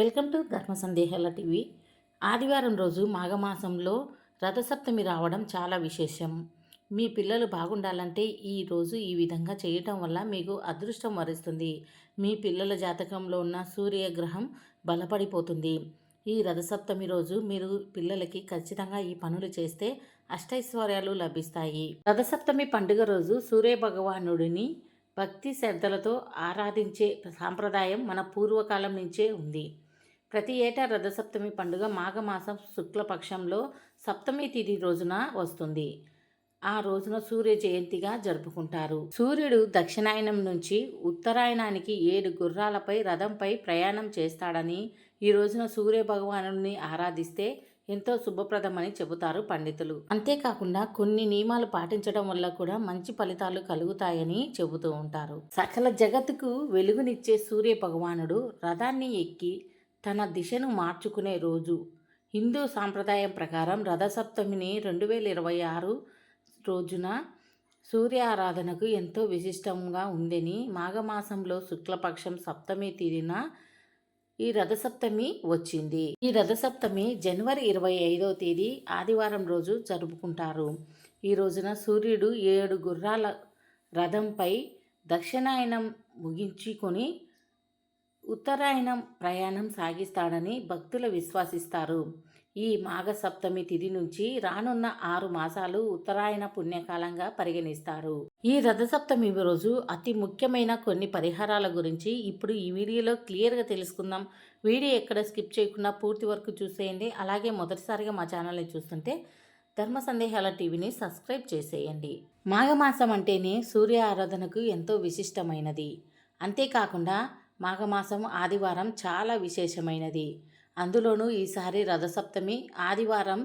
Welcome to ధర్మ సందేహాల TV. ఆదివారం రోజు మాఘమాసంలో రథసప్తమి రావడం చాలా విశేషం. మీ పిల్లలు బాగుండాలంటే ఈరోజు ఈ విధంగా చేయటం వల్ల మీకు అదృష్టం వరిస్తుంది. మీ పిల్లల జాతకంలో ఉన్న సూర్యగ్రహం బలపడిపోతుంది. ఈ రథసప్తమి రోజు మీరు పిల్లలకి ఖచ్చితంగా ఈ పనులు చేస్తే అష్టైశ్వర్యాలు లభిస్తాయి. రథసప్తమి పండుగ రోజు సూర్యభగవానుడిని భక్తి శ్రద్ధలతో ఆరాధించే సాంప్రదాయం మన పూర్వకాలం నుంచే ఉంది. ప్రతి ఏటా రథసప్తమి పండుగ మాఘమాసం శుక్లపక్షంలో సప్తమి తిథి రోజున వస్తుంది. ఆ రోజున సూర్య జయంతిగా జరుపుకుంటారు. సూర్యుడు దక్షిణాయనం నుంచి ఉత్తరాయణానికి 7 గుర్రాలపై రథంపై ప్రయాణం చేస్తాడని, ఈ రోజున సూర్య భగవానుడిని ఆరాధిస్తే ఎంతో శుభప్రదమని చెబుతారు పండితులు. అంతేకాకుండా కొన్ని నియమాలు పాటించడం వల్ల కూడా మంచి ఫలితాలు కలుగుతాయని చెబుతూ ఉంటారు. సకల జగత్తుకు వెలుగునిచ్చే సూర్య భగవానుడు రథాన్ని ఎక్కి తన దిశను మార్చుకునే రోజు. హిందూ సాంప్రదాయం ప్రకారం రథసప్తమిని 2026 రోజున సూర్య ఆరాధనకు ఎంతో విశిష్టంగా ఉందని, మాఘమాసంలో శుక్లపక్షం సప్తమి తిథిన ఈ రథసప్తమి వచ్చింది. ఈ రథసప్తమి జనవరి 25వ తేదీ ఆదివారం రోజు జరుపుకుంటారు. ఈ రోజున సూర్యుడు 7 గుర్రాల రథంపై దక్షిణాయనం ముగించుకొని ఉత్తరాయణం ప్రయాణం సాగిస్తాడని భక్తులు విశ్వసిస్తారు. ఈ మాఘ సప్తమి తిథి నుంచి రానున్న 6 మాసాలు ఉత్తరాయణ పుణ్యకాలంగా పరిగణిస్తారు. ఈ రథసప్తమి రోజు అతి ముఖ్యమైన కొన్ని పరిహారాల గురించి ఇప్పుడు ఈ వీడియోలో క్లియర్గా తెలుసుకుందాం. వీడియో ఎక్కడ స్కిప్ చేయకుండా పూర్తి వరకు చూసేయండి. అలాగే మొదటిసారిగా మా ఛానల్ని చూస్తుంటే ధర్మ సందేహాల టీవీని సబ్స్క్రైబ్ చేసేయండి. మాఘమాసం అంటేనే సూర్య ఆరాధనకు ఎంతో విశిష్టమైనది. అంతేకాకుండా మాఘమాసం ఆదివారం చాలా విశేషమైనది. అందులోనూ ఈసారి రథసప్తమి ఆదివారం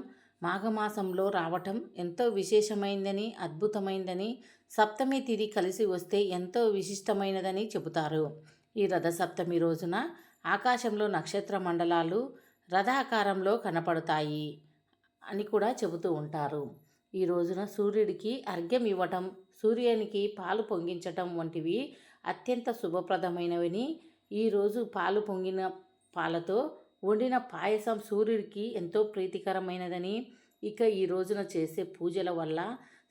మాఘమాసంలో రావటం ఎంతో విశేషమైందని, అద్భుతమైందని, సప్తమి తిథి కలిసి వస్తే ఎంతో విశిష్టమైనదని చెబుతారు. ఈ రథసప్తమి రోజున ఆకాశంలో నక్షత్ర మండలాలు రథాకారంలో కనపడతాయి అని కూడా చెబుతూ ఉంటారు. ఈ రోజున సూర్యుడికి అర్ఘ్యం ఇవ్వటం, సూర్యునికి పాలు పొంగించటం వంటివి అత్యంత శుభప్రదమైనవని, ఈరోజు పాలు పొంగిన పాలతో వండిన పాయసం సూర్యుడికి ఎంతో ప్రీతికరమైనదని, ఇక ఈ రోజున చేసే పూజల వల్ల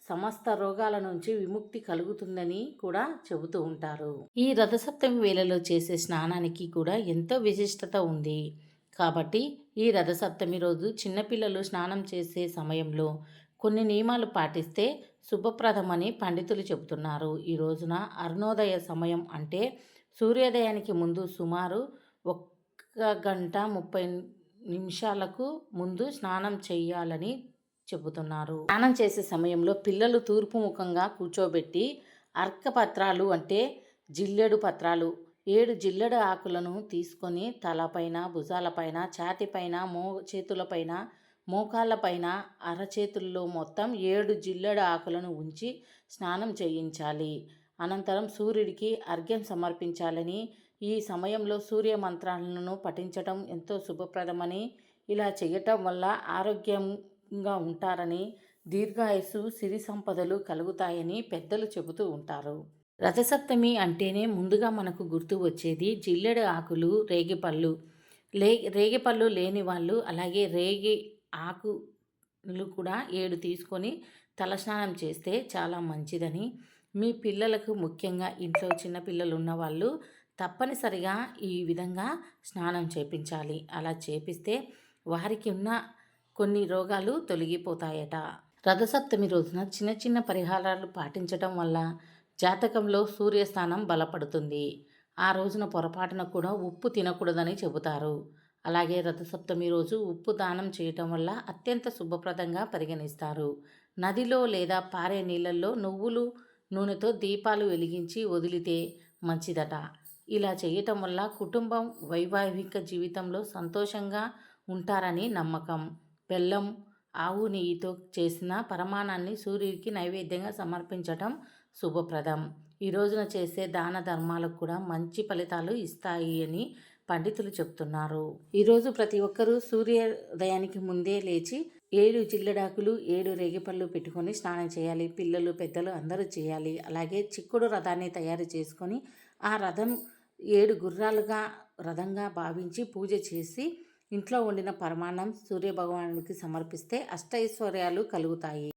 సమస్త రోగాల నుంచి విముక్తి కలుగుతుందని కూడా చెబుతూ ఉంటారు. ఈ రథసప్తమి వేళలో చేసే స్నానానికి కూడా ఎంతో విశిష్టత ఉంది. కాబట్టి ఈ రథసప్తమి రోజు చిన్నపిల్లలు స్నానం చేసే సమయంలో కొన్ని నియమాలు పాటిస్తే శుభప్రదమని పండితులు చెబుతున్నారు. ఈ రోజున అరుణోదయ సమయం అంటే సూర్యోదయానికి ముందు సుమారు 1 గంట 30 నిమిషాలకు ముందు స్నానం చేయాలని చెబుతున్నారు. స్నానం చేసే సమయంలో పిల్లలు తూర్పు ముఖంగా కూర్చోబెట్టి అర్కపత్రాలు అంటే జిల్లెడు పత్రాలు 7 జిల్లెడు ఆకులను తీసుకొని తలపైన, భుజాలపైన, ఛాతిపైన, చేతులపైన, మోకాళ్ళపైన, అరచేతుల్లో మొత్తం 7 జిల్లెడు ఆకులను ఉంచి స్నానం చేయించాలి. అనంతరం సూర్యుడికి అర్ఘ్యం సమర్పించాలని, ఈ సమయంలో సూర్య మంత్రాలను పఠించటం ఎంతో శుభప్రదమని, ఇలా చేయటం వల్ల ఆరోగ్యంగా ఉంటారని, దీర్ఘాయుస్సు, సిరి సంపదలు కలుగుతాయని పెద్దలు చెబుతూ ఉంటారు. రథసప్తమి అంటేనే ముందుగా మనకు గుర్తు వచ్చేది జిల్లెడు ఆకులు, రేగిపళ్ళు. రేగిపళ్ళు లేని వాళ్ళు అలాగే రేగి ఆకులు కూడా 7 తీసుకొని తలస్నానం చేస్తే చాలా మంచిదని, మీ పిల్లలకు ముఖ్యంగా ఇంట్లో చిన్నపిల్లలు ఉన్నవాళ్ళు తప్పనిసరిగా ఈ విధంగా స్నానం చేపించాలి. అలా చేపిస్తే వారికి ఉన్న కొన్ని రోగాలు తొలగిపోతాయట. రథసప్తమి రోజున చిన్న చిన్న పరిహారాలు పాటించడం వల్ల జాతకంలో సూర్యస్థానం బలపడుతుంది. ఆ రోజున పొరపాటున కూడా ఉప్పు తినకూడదని చెబుతారు. అలాగే రథసప్తమి రోజు ఉప్పు దానం చేయటం వల్ల అత్యంత శుభప్రదంగా పరిగణిస్తారు. నదిలో లేదా పారే నీళ్ళల్లో నువ్వులు నూనెతో దీపాలు వెలిగించి వదిలితే మంచిదట. ఇలా చేయటం వల్ల కుటుంబం వైవాహిక జీవితంలో సంతోషంగా ఉంటారని నమ్మకం. బెల్లం, ఆవు నెయ్యితో చేసిన పరమాణాన్ని సూర్యుడికి నైవేద్యంగా సమర్పించటం శుభప్రదం. ఈ రోజున చేసే దాన ధర్మాలకు కూడా మంచి ఫలితాలు ఇస్తాయి అని పండితులు చెప్తున్నారు. ఈరోజు ప్రతి ఒక్కరూ సూర్యోదయానికి ముందే లేచి 7 జిల్లెడాకులు, 7 రేగిపళ్ళు పెట్టుకొని స్నానం చేయాలి. పిల్లలు, పెద్దలు అందరూ చేయాలి. అలాగే చిక్కుడు రథాన్ని తయారు చేసుకొని ఆ రథం 7 గుర్రాలుగా రథంగా భావించి పూజ చేసి ఇంట్లో వండిన పరమాన్నం సూర్యభగవానుడికి సమర్పిస్తే అష్టైశ్వర్యాలు కలుగుతాయి.